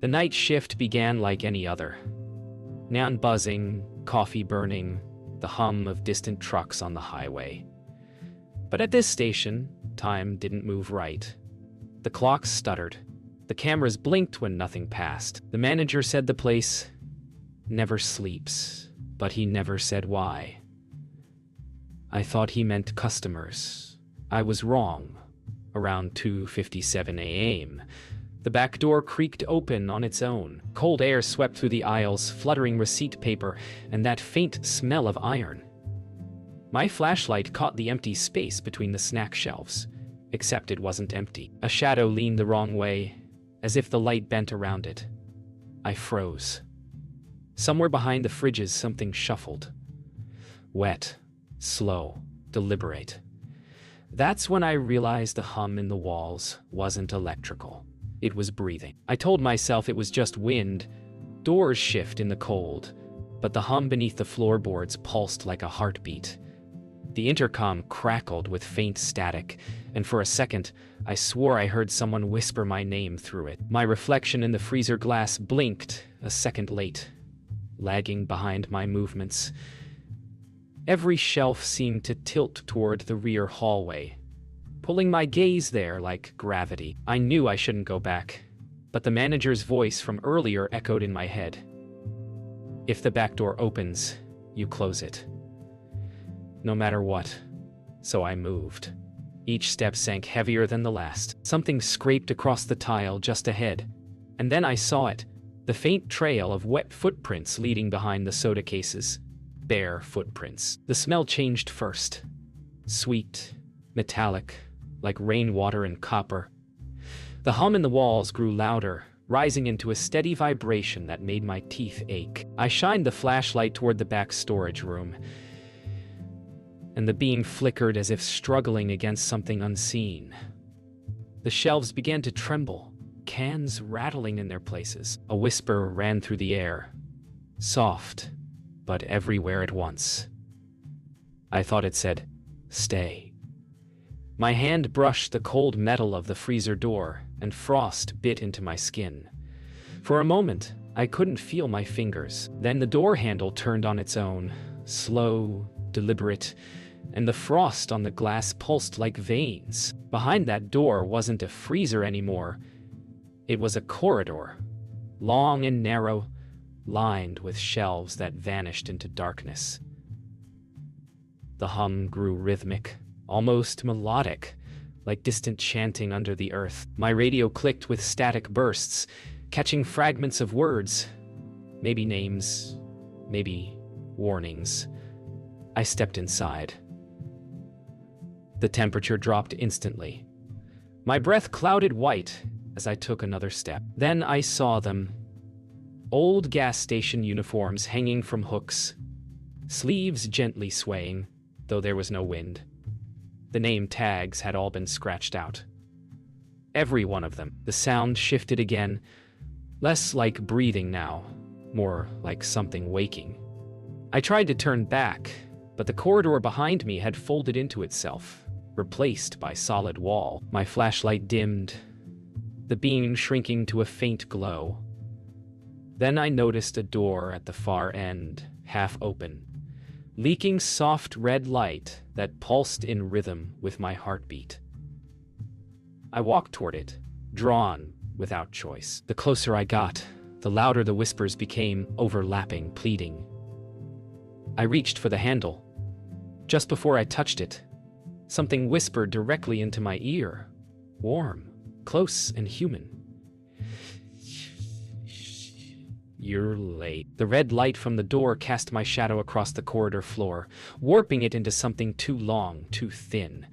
The night shift began like any other. Neon buzzing, coffee burning, the hum of distant trucks on the highway. But at this station, time didn't move right. The clocks stuttered. The cameras blinked when nothing passed. The manager said the place never sleeps, but he never said why. I thought he meant customers. I was wrong. Around 2:57 a.m., the back door creaked open on its own. Cold air swept through the aisles, fluttering receipt paper and that faint smell of iron. My flashlight caught the empty space between the snack shelves, except it wasn't empty. A shadow leaned the wrong way, as if the light bent around it. I froze. Somewhere behind the fridges, something shuffled. Wet, slow, deliberate. That's when I realized the hum in the walls wasn't electrical. It was breathing. I told myself it was just wind, doors shift in the cold, but the hum beneath the floorboards pulsed like a heartbeat. The intercom crackled with faint static, and for a second, I swore I heard someone whisper my name through it. My reflection in the freezer glass blinked a second late, lagging behind my movements. Every shelf seemed to tilt toward the rear hallway, pulling my gaze there like gravity. I knew I shouldn't go back, but the manager's voice from earlier echoed in my head. If the back door opens, you close it. No matter what. So I moved. Each step sank heavier than the last. Something scraped across the tile just ahead, and then I saw it, the faint trail of wet footprints leading behind the soda cases. Bare footprints. The smell changed first. Sweet, metallic, like rainwater and copper. The hum in the walls grew louder, rising into a steady vibration that made my teeth ache. I shined the flashlight toward the back storage room, and the beam flickered as if struggling against something unseen. The shelves began to tremble, cans rattling in their places. A whisper ran through the air, soft, but everywhere at once. I thought it said, "Stay." My hand brushed the cold metal of the freezer door, and frost bit into my skin. For a moment, I couldn't feel my fingers. Then the door handle turned on its own, slow, deliberate, and the frost on the glass pulsed like veins. Behind that door wasn't a freezer anymore. It was a corridor, long and narrow, lined with shelves that vanished into darkness. The hum grew rhythmic, almost melodic, like distant chanting under the earth. My radio clicked with static bursts, catching fragments of words, maybe names, maybe warnings. I stepped inside. The temperature dropped instantly. My breath clouded white as I took another step. Then I saw them. Old gas station uniforms hanging from hooks, sleeves gently swaying, though there was no wind. The name tags had all been scratched out. Every one of them. The sound shifted again, less like breathing now, more like something waking. I tried to turn back, but the corridor behind me had folded into itself, replaced by solid wall. My flashlight dimmed, the beam shrinking to a faint glow. Then I noticed a door at the far end, half open, leaking soft red light that pulsed in rhythm with my heartbeat. I walked toward it, drawn without choice. The closer I got, the louder the whispers became, overlapping, pleading. I reached for the handle. Just before I touched it, something whispered directly into my ear, warm, close, and human. "You're late." The red light from the door cast my shadow across the corridor floor, warping it into something too long, too thin.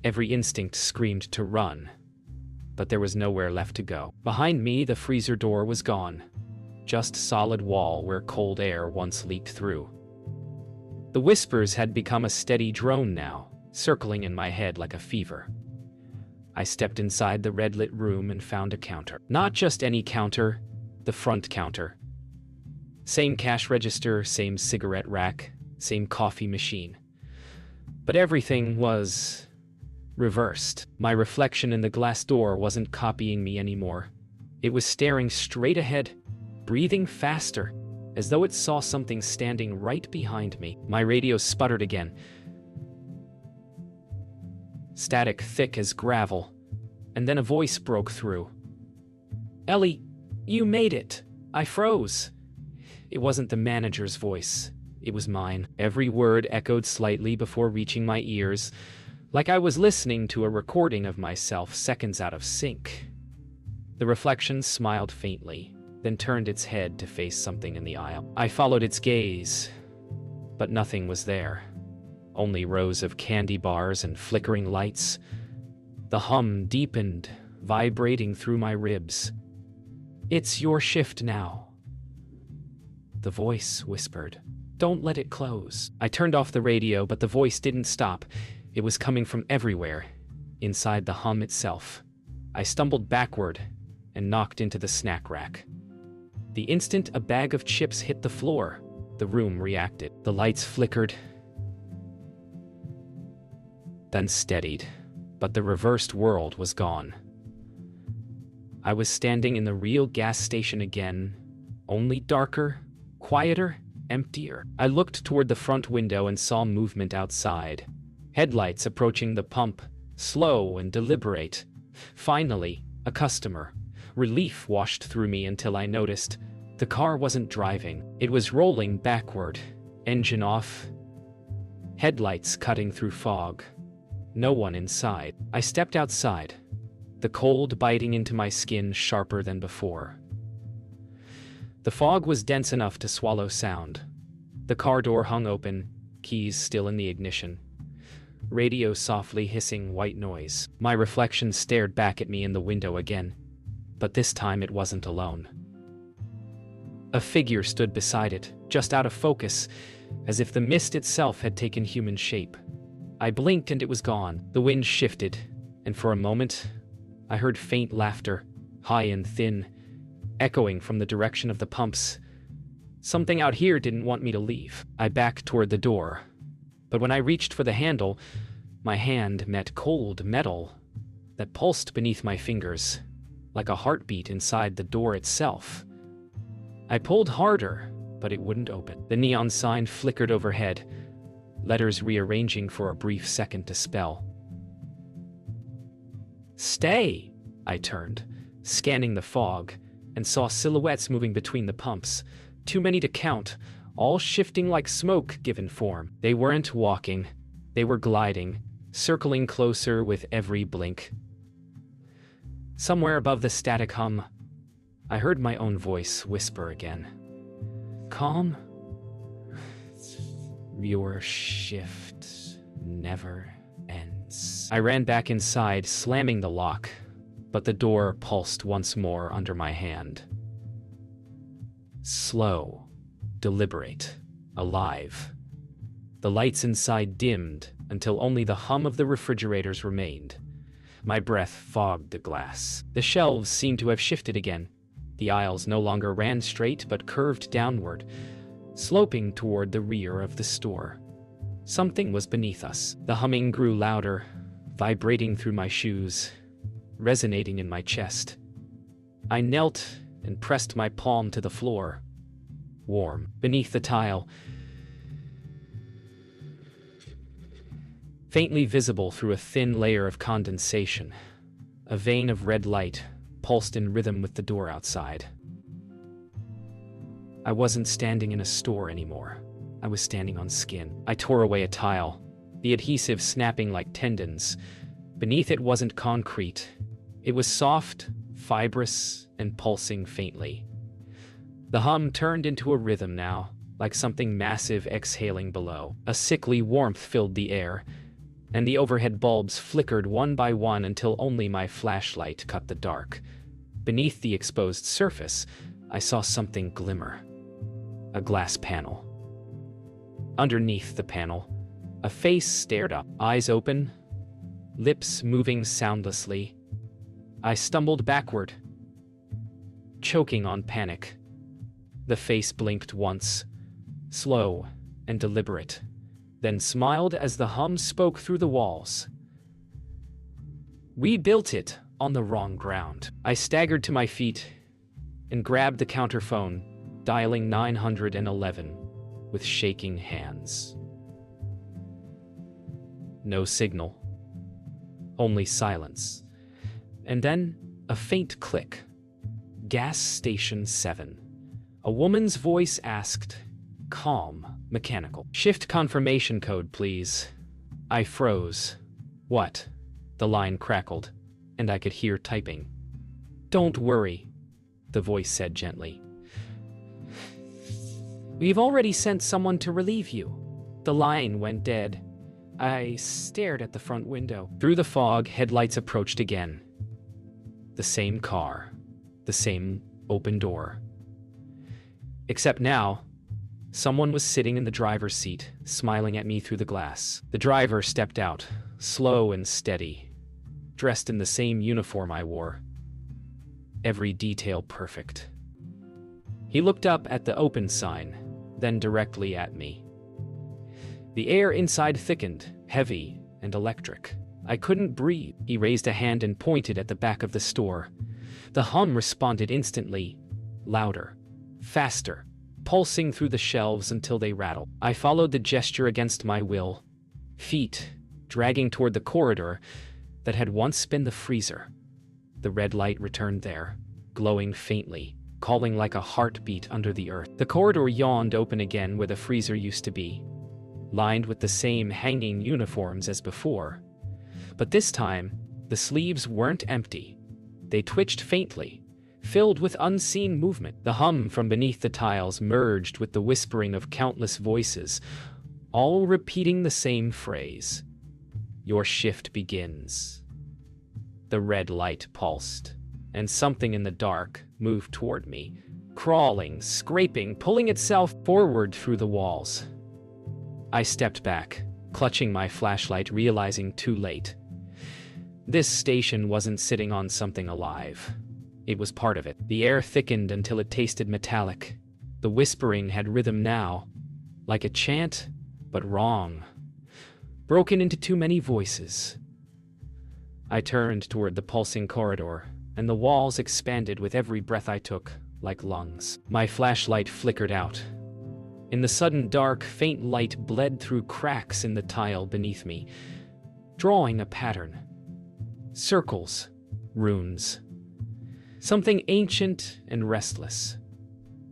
Every instinct screamed to run, but there was nowhere left to go. Behind me, the freezer door was gone, just solid wall where cold air once leaked through. The whispers had become a steady drone now, circling in my head like a fever. I stepped inside the red-lit room and found a counter. Not just any counter, the front counter. Same cash register, same cigarette rack, same coffee machine. But everything was reversed. My reflection in the glass door wasn't copying me anymore. It was staring straight ahead, breathing faster, as though it saw something standing right behind me. My radio sputtered again. Static thick as gravel, and then a voice broke through. "Ellie, you made it." I froze. It wasn't the manager's voice. It was mine. Every word echoed slightly before reaching my ears, like I was listening to a recording of myself seconds out of sync. The reflection smiled faintly, then turned its head to face something in the aisle. I followed its gaze, but nothing was there. Only rows of candy bars and flickering lights. The hum deepened, vibrating through my ribs. "It's your shift now." The voice whispered, "Don't let it close." I turned off the radio, but the voice didn't stop. It was coming from everywhere, inside the hum itself. I stumbled backward and knocked into the snack rack. The instant a bag of chips hit the floor, the room reacted. The lights flickered, then steadied, but the reversed world was gone. I was standing in the real gas station again, only darker, quieter, emptier. I looked toward the front window and saw movement outside. Headlights approaching the pump, slow and deliberate. Finally, a customer. Relief washed through me until I noticed the car wasn't driving. It was rolling backward, engine off, headlights cutting through fog. No one inside. I stepped outside, the cold biting into my skin sharper than before. The fog was dense enough to swallow sound. The car door hung open, keys still in the ignition. Radio softly hissing white noise. My reflection stared back at me in the window again, but this time it wasn't alone. A figure stood beside it, just out of focus, as if the mist itself had taken human shape. I blinked and it was gone. The wind shifted, and for a moment, I heard faint laughter, high and thin, echoing from the direction of the pumps. Something out here didn't want me to leave. I backed toward the door, but when I reached for the handle, my hand met cold metal that pulsed beneath my fingers, like a heartbeat inside the door itself. I pulled harder, but it wouldn't open. The neon sign flickered overhead, letters rearranging for a brief second to spell. "Stay!" I turned, scanning the fog, and saw silhouettes moving between the pumps. Too many to count, all shifting like smoke given form. They weren't walking, they were gliding, circling closer with every blink. Somewhere above the static hum, I heard my own voice whisper again. "Calm. Your shift never ends." I ran back inside, slamming the lock, but the door pulsed once more under my hand. Slow, deliberate, alive. The lights inside dimmed until only the hum of the refrigerators remained. My breath fogged the glass. The shelves seemed to have shifted again. The aisles no longer ran straight but curved downward, sloping toward the rear of the store. Something was beneath us. The humming grew louder, vibrating through my shoes, resonating in my chest. I knelt and pressed my palm to the floor. Warm. Beneath the tile, faintly visible through a thin layer of condensation, a vein of red light pulsed in rhythm with the door outside. I wasn't standing in a store anymore. I was standing on skin. I tore away a tile, the adhesive snapping like tendons. Beneath it wasn't concrete. It was soft, fibrous, and pulsing faintly. The hum turned into a rhythm now, like something massive exhaling below. A sickly warmth filled the air, and the overhead bulbs flickered one by one until only my flashlight cut the dark. Beneath the exposed surface, I saw something glimmer. A glass panel. Underneath the panel, a face stared up, eyes open, lips moving soundlessly. I stumbled backward, choking on panic. The face blinked once, slow and deliberate, then smiled as the hum spoke through the walls. "We built it, on the wrong ground. I staggered to my feet and grabbed the counter phone, dialing 911 with shaking hands. No signal. Only silence. And then a faint click. Gas station 7. A woman's voice asked, calm, mechanical. Shift confirmation code, please. I froze. What? The line crackled, and I could hear typing. Don't worry, the voice said gently. We've already sent someone to relieve you. The line went dead. I stared at the front window. Through the fog, headlights approached again. The same car. The same open door. Except now, someone was sitting in the driver's seat, smiling at me through the glass. The driver stepped out, slow and steady, dressed in the same uniform I wore. Every detail perfect. He looked up at the open sign, then directly at me. The air inside thickened, heavy and electric. I couldn't breathe. He raised a hand and pointed at the back of the store. The hum responded instantly, louder, faster, pulsing through the shelves until they rattled. I followed the gesture against my will, feet dragging toward the corridor that had once been the freezer. The red light returned there, glowing faintly, calling like a heartbeat under the earth. The corridor yawned open again where the freezer used to be, lined with the same hanging uniforms as before. But this time, the sleeves weren't empty. They twitched faintly, filled with unseen movement. The hum from beneath the tiles merged with the whispering of countless voices, all repeating the same phrase. Your shift begins. The red light pulsed, and something in the dark moved toward me, crawling, scraping, pulling itself forward through the walls. I stepped back, clutching my flashlight, realizing too late. This station wasn't sitting on something alive. It was part of it. The air thickened until it tasted metallic. The whispering had rhythm now, like a chant, but wrong. Broken into too many voices. I turned toward the pulsing corridor, and the walls expanded with every breath I took, like lungs. My flashlight flickered out. In the sudden dark, faint light bled through cracks in the tile beneath me, drawing a pattern. Circles, runes. Something ancient and restless.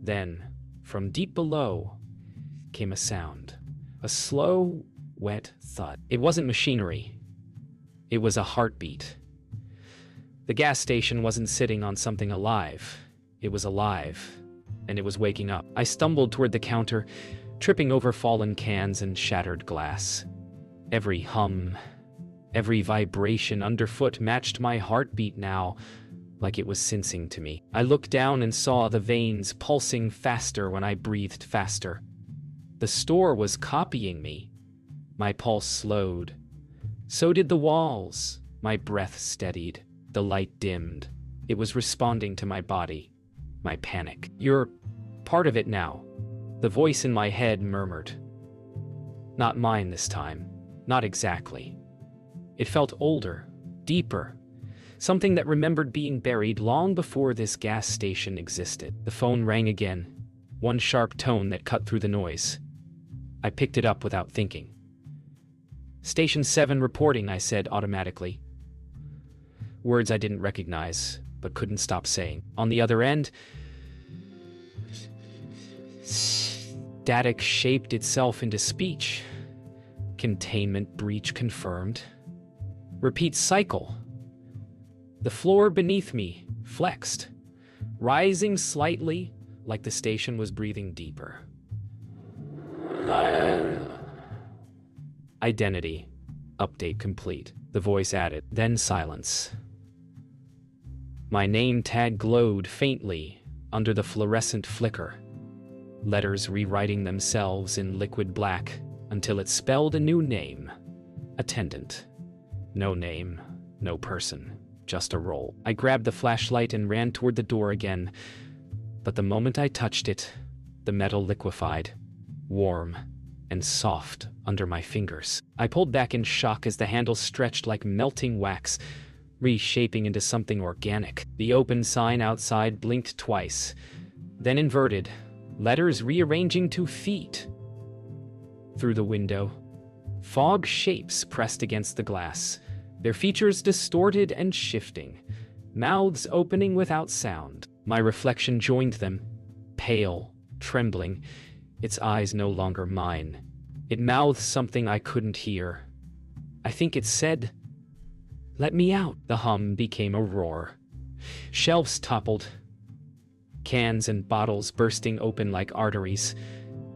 Then, from deep below, came a sound. A slow, wet thud. It wasn't machinery. It was a heartbeat. The gas station wasn't sitting on something alive. It was alive, and it was waking up. I stumbled toward the counter, tripping over fallen cans and shattered glass. Every hum, every vibration underfoot matched my heartbeat now, like it was sensing to me. I looked down and saw the veins pulsing faster when I breathed faster. The store was copying me. My pulse slowed. So did the walls. My breath steadied. The light dimmed. It was responding to my body, my panic. You're part of it now, the voice in my head murmured. Not mine this time. Not exactly. It felt older, deeper. Something that remembered being buried long before this gas station existed. The phone rang again, one sharp tone that cut through the noise. I picked it up without thinking. Station 7 reporting, I said automatically. Words I didn't recognize, but couldn't stop saying. On the other end, static shaped itself into speech. Containment breach confirmed. Repeat cycle. The floor beneath me flexed, rising slightly like the station was breathing deeper. Identity. Update complete. The voice added. Then silence. My name tag glowed faintly under the fluorescent flicker. Letters rewriting themselves in liquid black until it spelled a new name. Attendant. No name, no person, just a role. I grabbed the flashlight and ran toward the door again, but the moment I touched it, the metal liquefied, warm and soft under my fingers. I pulled back in shock as the handle stretched like melting wax, reshaping into something organic. The open sign outside blinked twice, then inverted, letters rearranging to feet. Through the window, fog shapes pressed against the glass, their features distorted and shifting, mouths opening without sound. My reflection joined them, pale, trembling, its eyes no longer mine. It mouthed something I couldn't hear. I think it said, "Let me out." The hum became a roar. Shelves toppled, cans and bottles bursting open like arteries,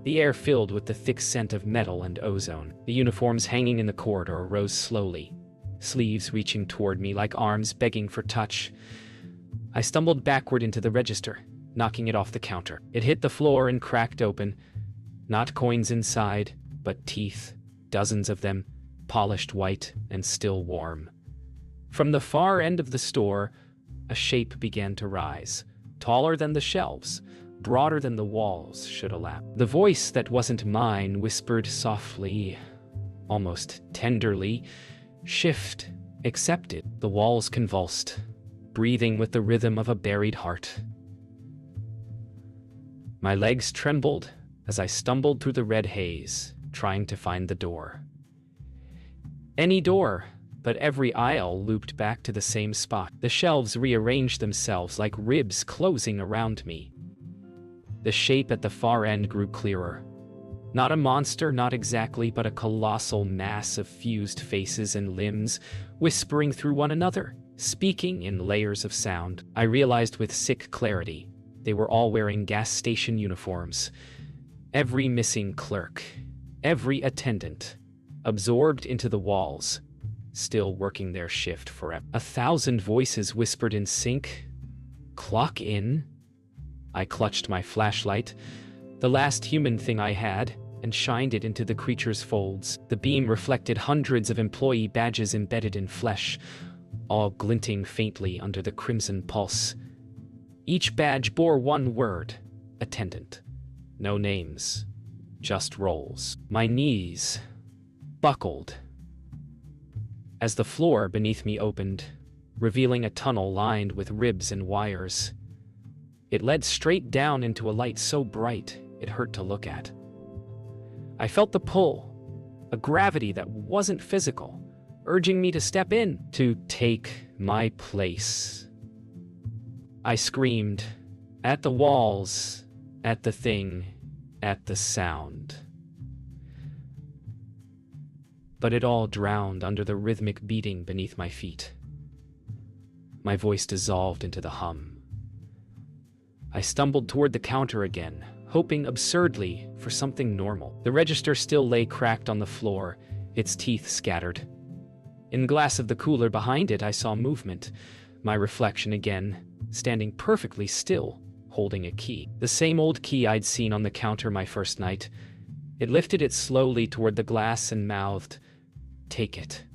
the air filled with the thick scent of metal and ozone. The uniforms hanging in the corridor rose slowly, sleeves reaching toward me like arms begging for touch. I stumbled backward into the register, knocking it off the counter. It hit the floor and cracked open. Not coins inside, but teeth, dozens of them, polished white and still warm. From the far end of the store, a shape began to rise, taller than the shelves, broader than the walls should allow. The voice that wasn't mine whispered softly, almost tenderly, "Shift, accepted." The walls convulsed, breathing with the rhythm of a buried heart. My legs trembled as I stumbled through the red haze, trying to find the door. Any door, but every aisle looped back to the same spot. The shelves rearranged themselves like ribs closing around me. The shape at the far end grew clearer. Not a monster, not exactly, but a colossal mass of fused faces and limbs, whispering through one another, speaking in layers of sound. I realized with sick clarity, they were all wearing gas station uniforms. Every missing clerk, every attendant, absorbed into the walls, still working their shift forever. 1,000 voices whispered in sync. "Clock in." I clutched my flashlight, the last human thing I had, and shined it into the creature's folds. The beam reflected hundreds of employee badges embedded in flesh, all glinting faintly under the crimson pulse. Each badge bore one word: attendant. No names, just roles. My knees buckled as the floor beneath me opened, revealing a tunnel lined with ribs and wires. It led straight down into a light so bright it hurt to look at. I felt the pull, a gravity that wasn't physical, urging me to step in, to take my place. I screamed, at the walls, at the thing, at the sound. But it all drowned under the rhythmic beating beneath my feet. My voice dissolved into the hum. I stumbled toward the counter again, hoping absurdly for something normal. The register still lay cracked on the floor, its teeth scattered. In the glass of the cooler behind it, I saw movement. My reflection again, standing perfectly still, holding a key. The same old key I'd seen on the counter my first night. It lifted it slowly toward the glass and mouthed, "Take it."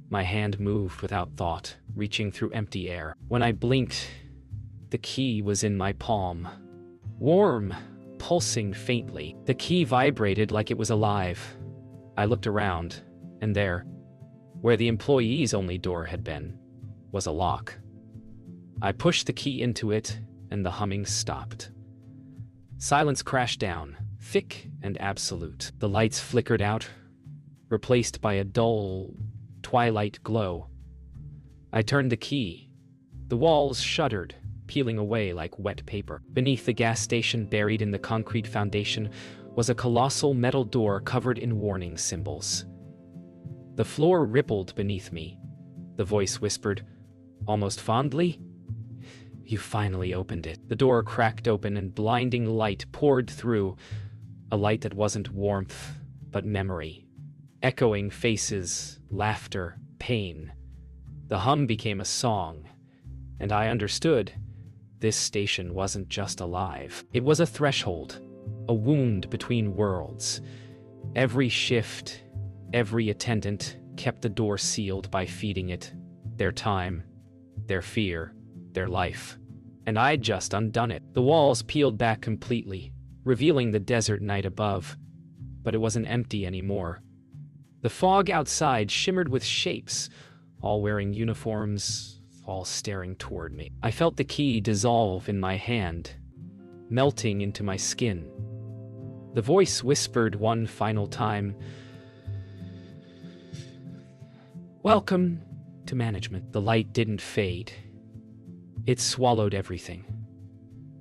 My hand moved without thought, reaching through empty air. When I blinked, the key was in my palm. Warm, pulsing faintly. The key vibrated like it was alive. I looked around, and there, where the employees' only door had been, was a lock. I pushed the key into it, and the humming stopped. Silence crashed down, thick and absolute. The lights flickered out, replaced by a dull, twilight glow. I turned the key. The walls shuddered, peeling away like wet paper. Beneath the gas station, buried in the concrete foundation, was a colossal metal door covered in warning symbols. The floor rippled beneath me. The voice whispered, almost fondly, "You finally opened it." The door cracked open and blinding light poured through, a light that wasn't warmth, but memory. Echoing faces, laughter, pain. The hum became a song, and I understood. This station wasn't just alive. It was a threshold, a wound between worlds. Every shift, every attendant kept the door sealed by feeding it their time, their fear, their life. And I'd just undone it. The walls peeled back completely, revealing the desert night above, but it wasn't empty anymore. The fog outside shimmered with shapes, all wearing uniforms, all staring toward me. I felt the key dissolve in my hand, melting into my skin. The voice whispered one final time, "Welcome to management." The light didn't fade. It swallowed everything.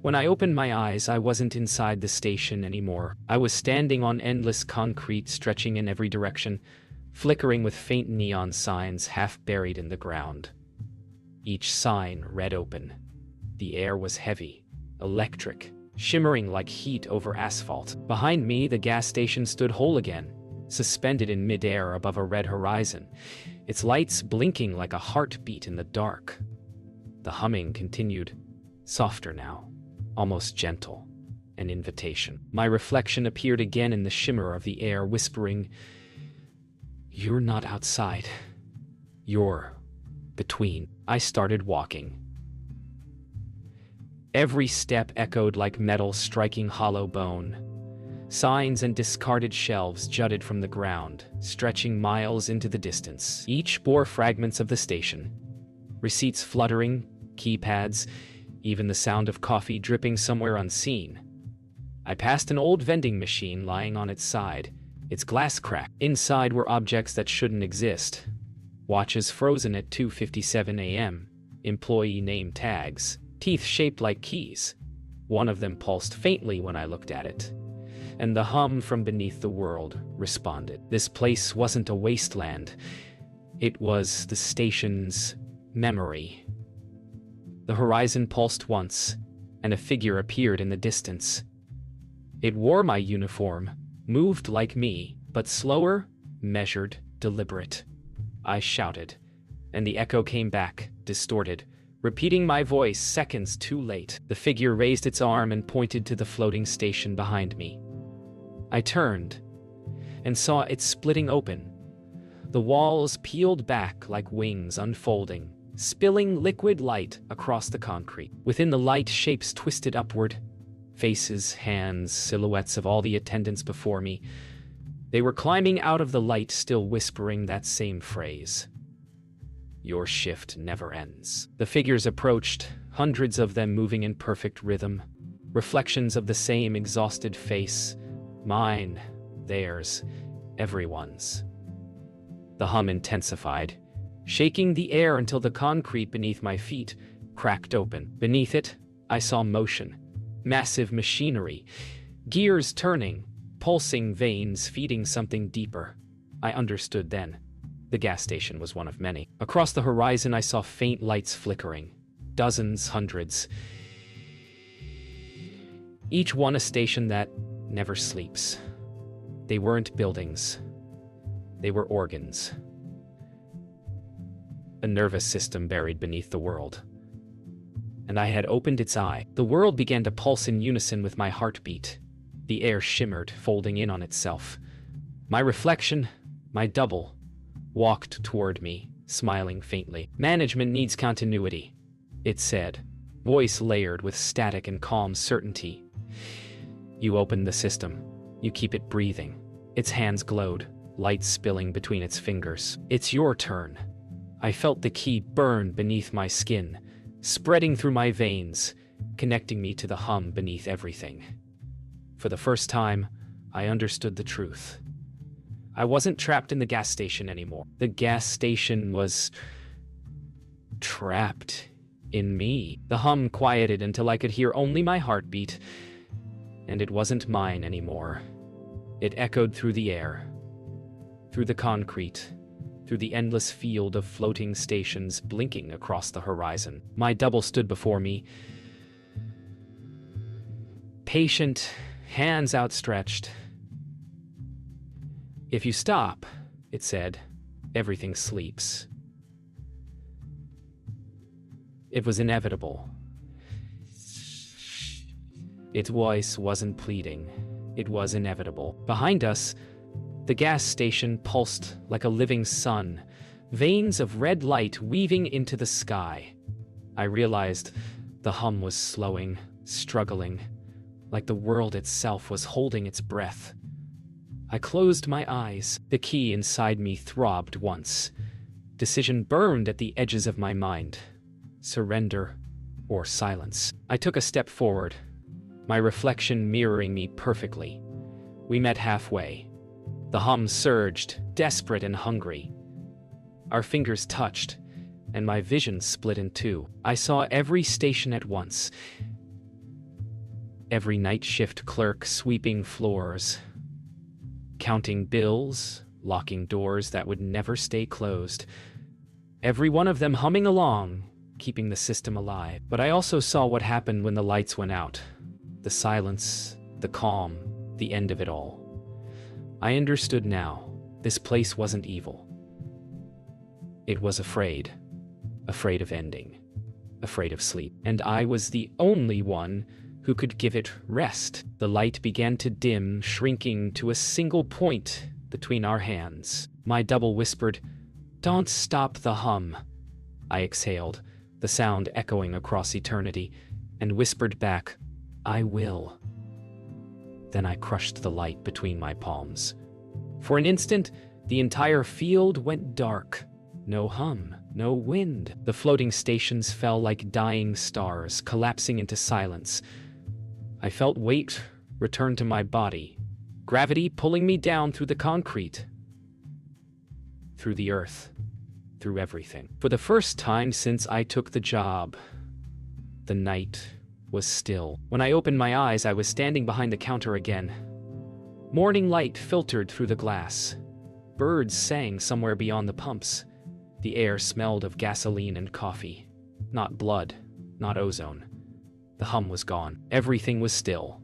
When I opened my eyes, I wasn't inside the station anymore. I was standing on endless concrete stretching in every direction, flickering with faint neon signs half buried in the ground. Each sign read open. The air was heavy, electric, shimmering like heat over asphalt. Behind me, the gas station stood whole again, suspended in midair above a red horizon, its lights blinking like a heartbeat in the dark. The humming continued, softer now, almost gentle, an invitation. My reflection appeared again in the shimmer of the air, whispering, "You're not outside. You're between." I started walking. Every step echoed like metal striking hollow bone. Signs and discarded shelves jutted from the ground, stretching miles into the distance. Each bore fragments of the station. Receipts fluttering, keypads, even the sound of coffee dripping somewhere unseen. I passed an old vending machine lying on its side, its glass cracked. Inside were objects that shouldn't exist. Watches frozen at 2:57 a.m., employee name tags, teeth shaped like keys. One of them pulsed faintly when I looked at it, and the hum from beneath the world responded. This place wasn't a wasteland. It was the station's memory. The horizon pulsed once, and a figure appeared in the distance. It wore my uniform, moved like me, but slower, measured, deliberate. I shouted, and the echo came back, distorted, repeating my voice seconds too late. The figure raised its arm and pointed to the floating station behind me. I turned, and saw it splitting open. The walls peeled back like wings unfolding, spilling liquid light across the concrete. Within the light, shapes twisted upward. Faces, hands, silhouettes of all the attendants before me. They were climbing out of the light, still whispering that same phrase. "Your shift never ends." The figures approached, hundreds of them moving in perfect rhythm. Reflections of the same exhausted face. Mine, theirs, everyone's. The hum intensified, shaking the air until the concrete beneath my feet cracked open. Beneath it, I saw motion. Massive machinery. Gears turning, pulsing veins feeding something deeper. I understood then. The gas station was one of many. Across the horizon, I saw faint lights flickering. Dozens, hundreds. Each one a station that never sleeps. They weren't buildings. They were organs. A nervous system buried beneath the world. And I had opened its eye. The world began to pulse in unison with my heartbeat. The air shimmered, folding in on itself. My reflection, my double, walked toward me, smiling faintly. "Management needs continuity," it said, voice layered with static and calm certainty. "You open the system. You keep it breathing." Its hands glowed, light spilling between its fingers. "It's your turn." I felt the key burn beneath my skin, spreading through my veins, connecting me to the hum beneath everything. For the first time, I understood the truth. I wasn't trapped in the gas station anymore. The gas station was trapped in me. The hum quieted until I could hear only my heartbeat, and it wasn't mine anymore. It echoed through the air, through the concrete, through the endless field of floating stations blinking across the horizon. My double stood before me, patient, hands outstretched. "If you stop," it said, "everything sleeps." It was inevitable. Its voice wasn't pleading. It was inevitable. Behind us, the gas station pulsed like a living sun, veins of red light weaving into the sky. I realized the hum was slowing, struggling, like the world itself was holding its breath. I closed my eyes. The key inside me throbbed once, Decision burned at the edges of my mind. Surrender or silence. I took a step forward, my reflection mirroring me perfectly. We met halfway. The hum surged, desperate and hungry. Our fingers touched, and my vision split in two. I saw every station at once. Every night shift clerk sweeping floors, counting bills, locking doors that would never stay closed. Every one of them humming along, keeping the system alive. But I also saw what happened when the lights went out. The silence, the calm, the end of it all. I understood now. This place wasn't evil. It was afraid. Afraid of ending. Afraid of sleep. And I was the only one who could give it rest. The light began to dim, shrinking to a single point between our hands. My double whispered, "Don't stop the hum." I exhaled, the sound echoing across eternity, and whispered back, "I will." Then I crushed the light between my palms. For an instant, the entire field went dark. No hum, no wind. The floating stations fell like dying stars, collapsing into silence. I felt weight return to my body, gravity pulling me down through the concrete, through the earth, through everything. For the first time since I took the job, the night was still. When I opened my eyes, I was standing behind the counter again. Morning light filtered through the glass. Birds sang somewhere beyond the pumps. The air smelled of gasoline and coffee. Not blood, not ozone. The hum was gone. Everything was still.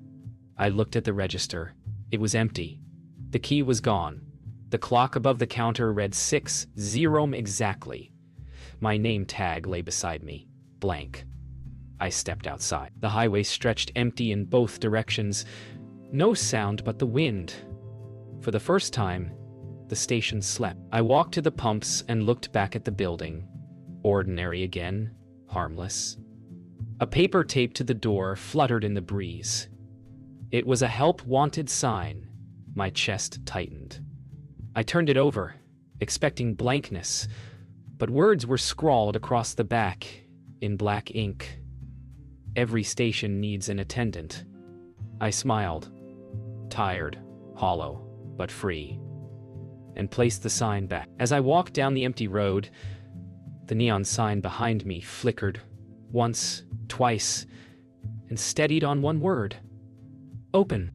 I looked at the register. It was empty. The key was gone. The clock above the counter read 6:0 exactly. My name tag lay beside me, blank. I stepped outside. The highway stretched empty in both directions. No sound but the wind. For the first time, the station slept. I walked to the pumps and looked back at the building. Ordinary again, harmless. A paper taped to the door fluttered in the breeze. It was a help wanted sign. My chest tightened. I turned it over, expecting blankness, but words were scrawled across the back in black ink. Every station needs an attendant. I smiled, tired, hollow, but free, and placed the sign back. As I walked down the empty road, the neon sign behind me flickered once, twice, and steadied on one word: open.